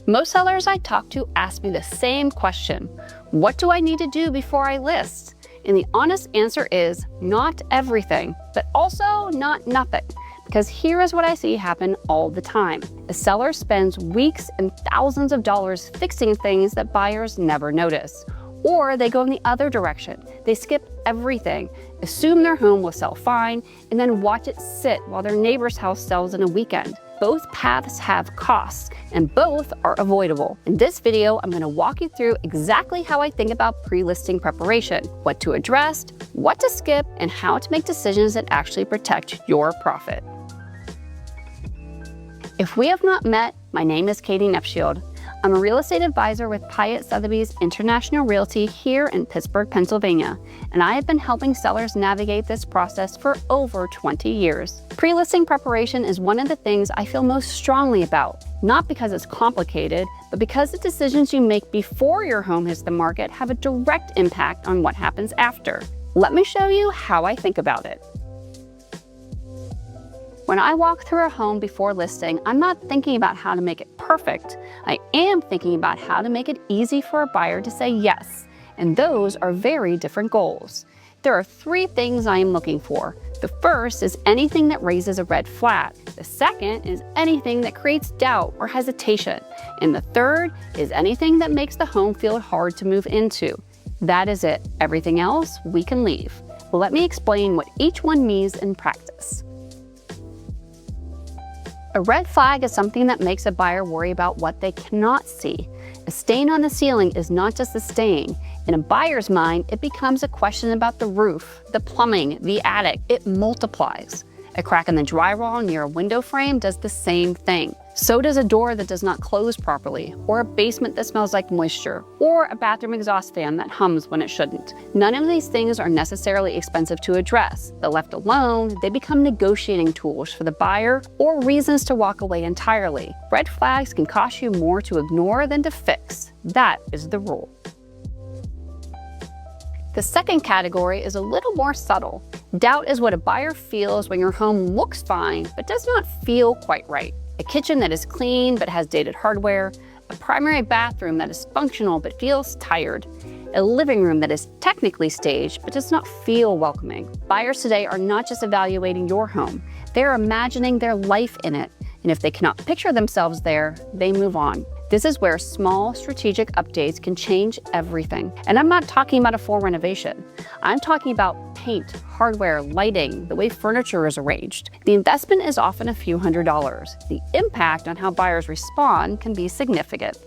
Most sellers I talk to ask me the same question: what do I need to do before I list? And the honest answer is not everything, but also not nothing. Because here is what I see happen all the time. A seller spends weeks and thousands of dollars fixing things that buyers never notice. Or they go in the other direction. They skip everything, assume their home will sell fine, and then watch it sit while their neighbor's house sells in a weekend. Both paths have costs, and both are avoidable. In this video, I'm going to walk you through exactly how I think about pre-listing preparation, what to address, what to skip, and how to make decisions that actually protect your profit. If we have not met, my name is Kaedi Knepshield. I'm a real estate advisor with Piatt Sotheby's International Realty here in Pittsburgh, Pennsylvania, and I have been helping sellers navigate this process for over 20 years. Pre-listing preparation is one of the things I feel most strongly about, not because it's complicated, but because the decisions you make before your home hits the market have a direct impact on what happens after. Let me show you how I think about it. When I walk through a home before listing, I'm not thinking about how to make it perfect. I am thinking about how to make it easy for a buyer to say yes, and those are very different goals. There are three things I am looking for. The first is anything that raises a red flag. The second is anything that creates doubt or hesitation. And the third is anything that makes the home feel hard to move into. That is it. Everything else we can leave. Well, let me explain what each one means in practice. A red flag is something that makes a buyer worry about what they cannot see. A stain on the ceiling is not just a stain. In a buyer's mind, it becomes a question about the roof, the plumbing, the attic. It multiplies. A crack in the drywall near a window frame does the same thing. So does a door that does not close properly, or a basement that smells like moisture, or a bathroom exhaust fan that hums when it shouldn't. None of these things are necessarily expensive to address, but left alone, they become negotiating tools for the buyer or reasons to walk away entirely. Red flags can cost you more to ignore than to fix. That is the rule. The second category is a little more subtle. Doubt is what a buyer feels when your home looks fine, but does not feel quite right. A kitchen that is clean but has dated hardware, a primary bathroom that is functional but feels tired, a living room that is technically staged but does not feel welcoming. Buyers today are not just evaluating your home, they are imagining their life in it, and if they cannot picture themselves there, they move on. This is where small strategic updates can change everything. And I'm not talking about a full renovation. I'm talking about paint, hardware, lighting, the way furniture is arranged. The investment is often a few $100s. The impact on how buyers respond can be significant.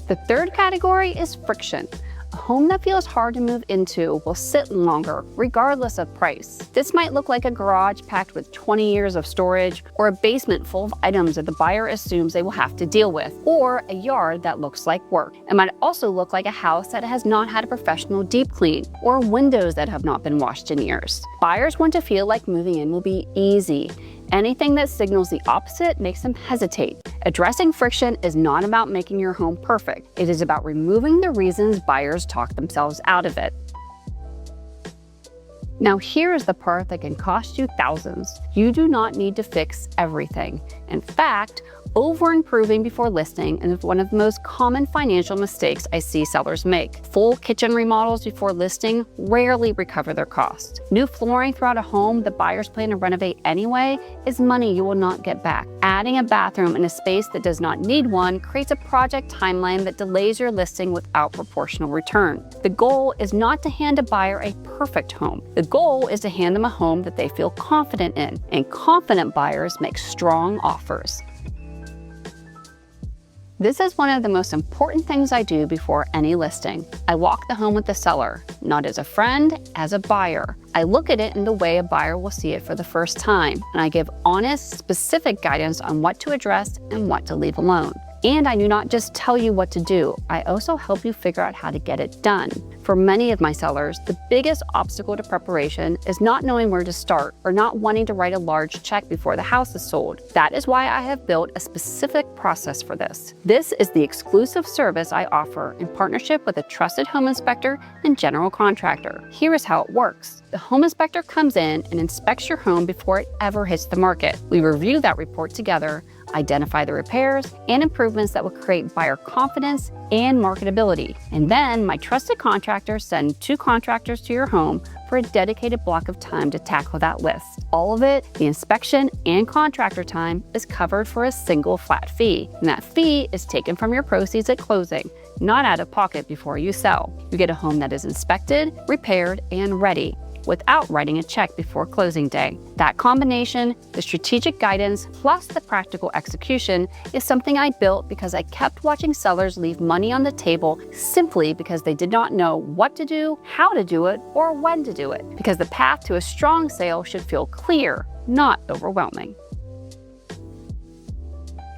The third category is friction. A home that feels hard to move into will sit longer, regardless of price. This might look like a garage packed with 20 years of storage, or a basement full of items that the buyer assumes they will have to deal with, or a yard that looks like work. It might also look like a house that has not had a professional deep clean, or windows that have not been washed in years. Buyers want to feel like moving in will be easy. Anything that signals the opposite makes them hesitate. Addressing friction is not about making your home perfect. It is about removing the reasons buyers talk themselves out of it. Now here is the part that can cost you thousands. You do not need to fix everything. In fact, over-improving before listing is one of the most common financial mistakes I see sellers make. Full kitchen remodels before listing rarely recover their cost. New flooring throughout a home the buyers plan to renovate anyway is money you will not get back. Adding a bathroom in a space that does not need one creates a project timeline that delays your listing without proportional return. The goal is not to hand a buyer a perfect home. The goal is to hand them a home that they feel confident in, and confident buyers make strong offers. This is one of the most important things I do before any listing. I walk the home with the seller, not as a friend, as a buyer. I look at it in the way a buyer will see it for the first time, and I give honest, specific guidance on what to address and what to leave alone. And I do not just tell you what to do, I also help you figure out how to get it done. For many of my sellers, the biggest obstacle to preparation is not knowing where to start or not wanting to write a large check before the house is sold. That is why I have built a specific process for this. This is the exclusive service I offer in partnership with a trusted home inspector and general contractor. Here is how it works. The home inspector comes in and inspects your home before it ever hits the market. We review that report together. identify the repairs and improvements that will create buyer confidence and marketability. And then my trusted contractors send 2 contractors to your home for a dedicated block of time to tackle that list. All of it, the inspection and contractor time, is covered for a single flat fee. And that fee is taken from your proceeds at closing, not out of pocket before you sell. You get a home that is inspected, repaired, and ready, without writing a check before closing day. That combination, the strategic guidance plus the practical execution, is something I built because I kept watching sellers leave money on the table simply because they did not know what to do, how to do it, or when to do it. Because the path to a strong sale should feel clear, not overwhelming.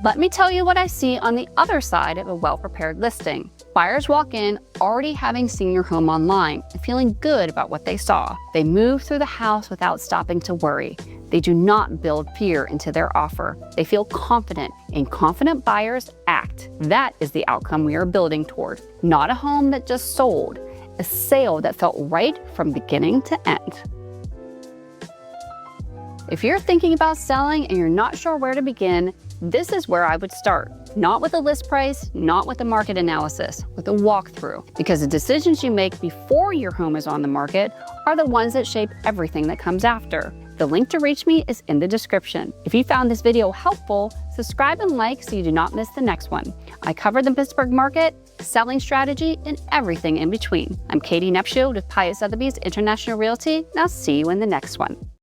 Let me tell you what I see on the other side of a well-prepared listing. Buyers walk in already having seen your home online and feeling good about what they saw. They move through the house without stopping to worry. They do not build fear into their offer. They feel confident, and confident buyers act. That is the outcome we are building toward. Not a home that just sold, a sale that felt right from beginning to end. If you're thinking about selling and you're not sure where to begin, this is where I would start. Not with a list price, not with a market analysis, with a walkthrough. Because the decisions you make before your home is on the market are the ones that shape everything that comes after. The link to reach me is in the description. If you found this video helpful, subscribe and like so you do not miss the next one. I cover the Pittsburgh market, selling strategy, and everything in between. I'm Kaedi Knepshield with Piatt Sotheby's International Realty. Now see you in the next one.